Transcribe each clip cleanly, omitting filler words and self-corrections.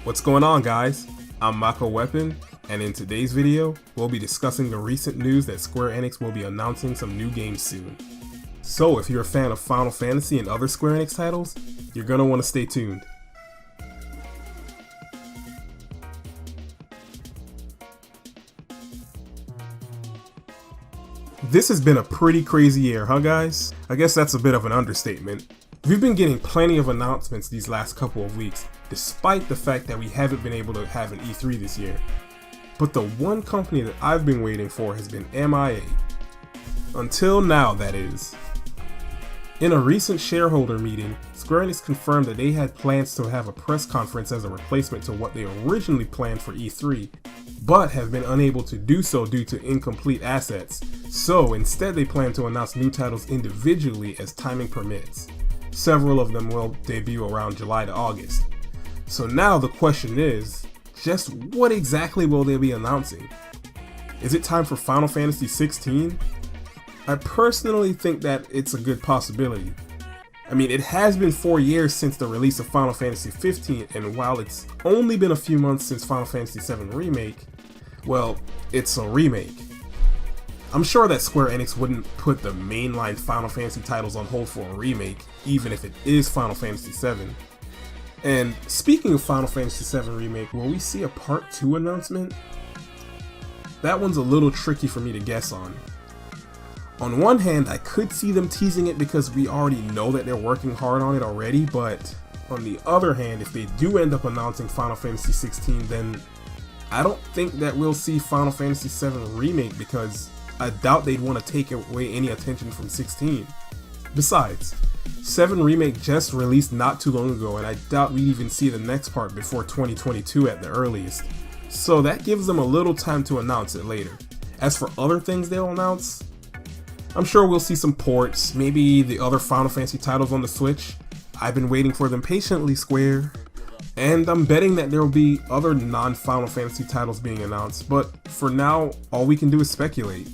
What's going on, guys? I'm Mako Weapon, and in today's video, we'll be discussing the recent news that Square Enix will be announcing some new games soon. So if you're a fan of Final Fantasy and other Square Enix titles, you're gonna want to stay tuned. This has been a pretty crazy year, huh guys? I guess that's a bit of an understatement. We've been getting plenty of announcements these last couple of weeks, despite the fact that we haven't been able to have an E3 this year. But the one company that I've been waiting for has been MIA. Until now, that is. In a recent shareholder meeting, Square Enix confirmed that they had plans to have a press conference as a replacement to what they originally planned for E3, but have been unable to do so due to incomplete assets, so instead they plan to announce new titles individually as timing permits. Several of them will debut around July to August. So now the question is, just what exactly will they be announcing? Is it time for Final Fantasy 16? I personally think that it's a good possibility. I mean, it has been 4 years since the release of Final Fantasy 15, and while it's only been a few months since Final Fantasy 7 Remake, well, it's a remake. I'm sure that Square Enix wouldn't put the mainline Final Fantasy titles on hold for a remake, even if it is Final Fantasy 7. And speaking of Final Fantasy 7 Remake, will we see a Part 2 announcement? That one's a little tricky for me to guess on. On one hand, I could see them teasing it because we already know that they're working hard on it already, but on the other hand, if they do end up announcing Final Fantasy 16, then I don't think that we'll see Final Fantasy 7 Remake because I doubt they'd want to take away any attention from 16. Besides, 7 Remake just released not too long ago, and I doubt we'd even see the next part before 2022 at the earliest. So that gives them a little time to announce it later. As for other things they'll announce, I'm sure we'll see some ports, maybe the other Final Fantasy titles on the Switch. I've been waiting for them patiently, Square. And I'm betting that there will be other non-Final Fantasy titles being announced, but for now, all we can do is speculate.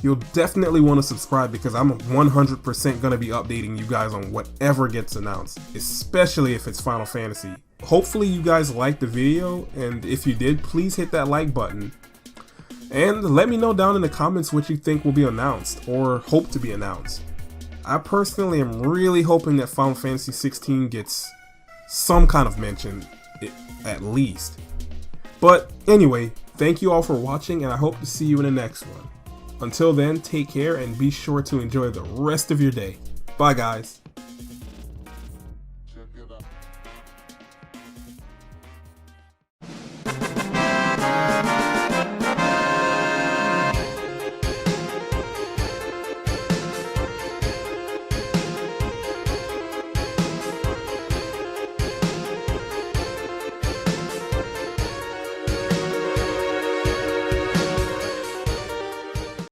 You'll definitely want to subscribe because I'm 100% going to be updating you guys on whatever gets announced, especially if it's Final Fantasy. Hopefully you guys liked the video, and if you did, please hit that like button. And let me know down in the comments what you think will be announced, or hope to be announced. I personally am really hoping that Final Fantasy 16 gets some kind of mention, at least. But anyway, thank you all for watching, and I hope to see you in the next one. Until then, take care and be sure to enjoy the rest of your day. Bye guys.